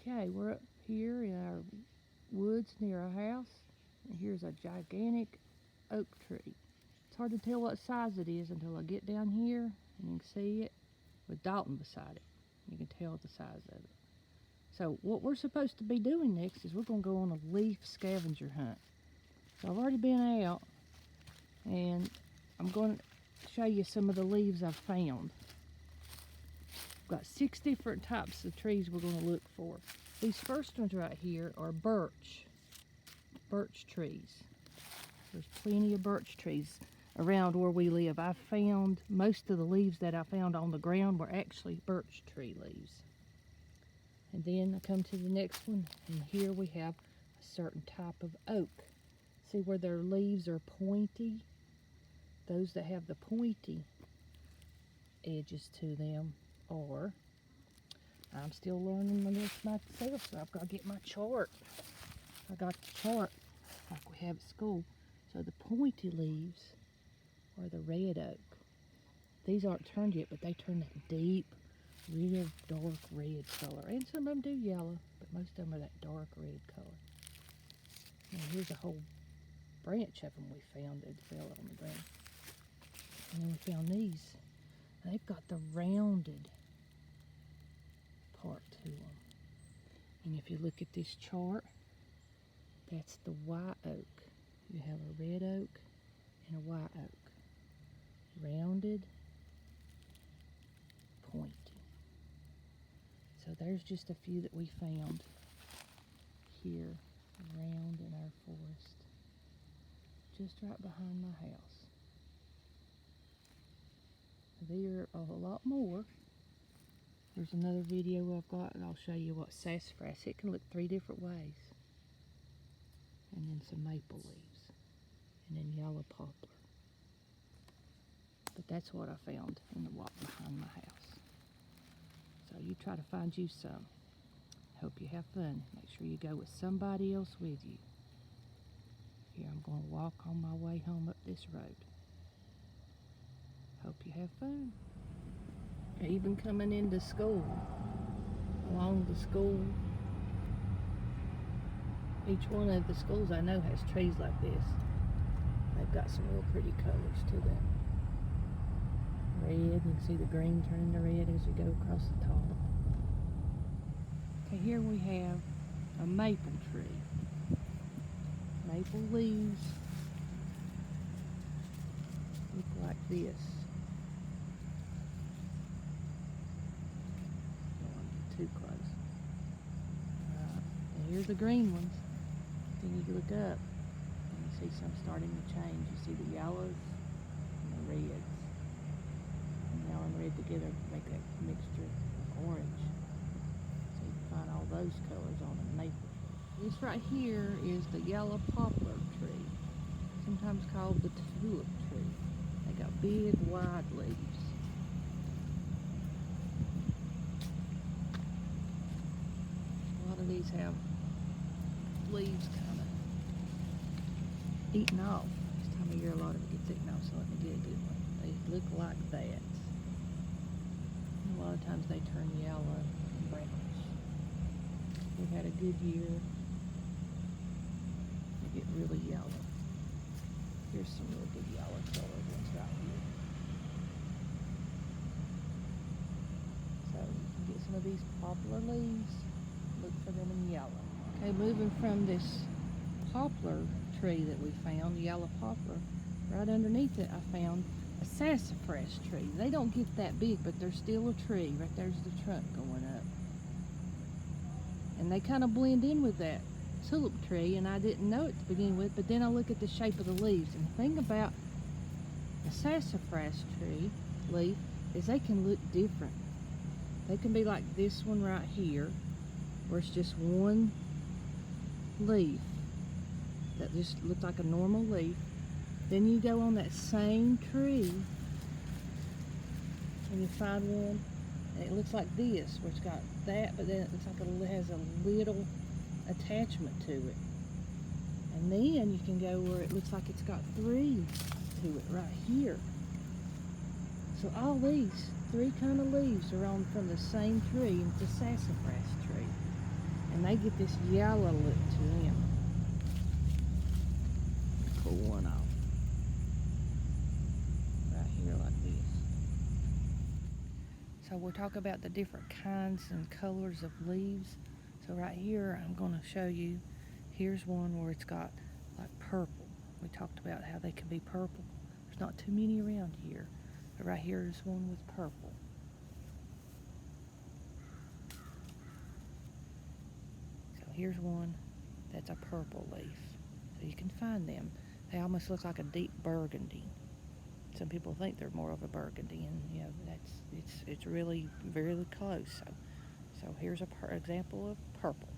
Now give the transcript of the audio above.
Okay, we're up here in our woods near our house, and here's a gigantic oak tree. It's hard to tell what size it is until I get down here and you can see it with Dalton beside it. You can tell the size of it. So what we're supposed to be doing next is we're going to go on a leaf scavenger hunt. So I've already been out, and I'm going to show you some of the leaves I've found. Got 6 different types of trees we're going to look for. These first ones right here are birch trees. There's plenty of birch trees around where we live. I found most of the leaves that I found on the ground were actually birch tree leaves. And then I come to the next one, and here we have a certain type of oak. See where their leaves are pointy? Those that have the pointy edges to them are, I'm still learning this myself, so I've got to get my chart. I got the chart like we have at school. So the pointy leaves are the red oak. These aren't turned yet, but they turn that deep, real dark red color. And some of them do yellow, but most of them are that dark red color. Now here's a whole branch of them we found that fell on the ground. And then we found these. They've got the rounded part to them. And if you look at this chart, that's the white oak. You have a red oak and a white oak. Rounded, pointy. So there's just a few that we found here around in our forest, just right behind my house. There are a lot more. There's another video I've got, and I'll show you what sassafras. It can look 3 different ways. And then some maple leaves. And then yellow poplar. But that's what I found in the walk behind my house. So you try to find you some. Hope you have fun. Make sure you go with somebody else with you. Here I'm going to walk on my way home up this road. Hope you have fun. Even coming into school, along the school, each one of the schools I know has trees like this. They've got some real pretty colors to them. Red, you can see the green turning to red as you go across the top. Okay, here we have a maple tree. Maple leaves look like this. Too close. And here's the green ones. Then you look up and you see some starting to change. You see the yellows and the reds. And yellow and red together make that mixture of orange. So you can find all those colors on a maple. This right here is the yellow poplar tree, sometimes called the tulip tree. They got big wide leaves. These have leaves kind of eaten off. This time of year a lot of it gets eaten off, so let me get a good one. They look like that. And a lot of times they turn yellow and brownish. We've had a good year. They get really yellow. Here's some really good yellow colored ones right here. So you can get some of these poplar leaves. Look for them in yellow. Okay, moving from this poplar tree that we found, the yellow poplar, right underneath it I found a sassafras tree. They don't get that big, but they're still a tree. Right there's the trunk going up. And they kind of blend in with that tulip tree, and I didn't know it to begin with, but then I look at the shape of the leaves, and the thing about a sassafras tree leaf is they can look different. They can be like this one right here, where it's just one leaf that just looks like a normal leaf. Then you go on that same tree and you find one and it looks like this, where it's got that, but then it looks like it has a little attachment to it. And then you can go where it looks like it's got 3 to it right here. So all these 3 kind of leaves are on from the same tree, and it's a sassafras tree. and they get this yellow look to them. Pull one off right here like this. So we'll talk about the different kinds and colors of leaves. So right here I'm going to show you, here's one where it's got like purple. We talked about how they can be purple. There's not too many around here, but right here is one with purple. So here's one that's a purple leaf. So you can find them. They almost look like a deep burgundy. Some people think they're more of a burgundy, and you know it's really very close. So here's a example of purple.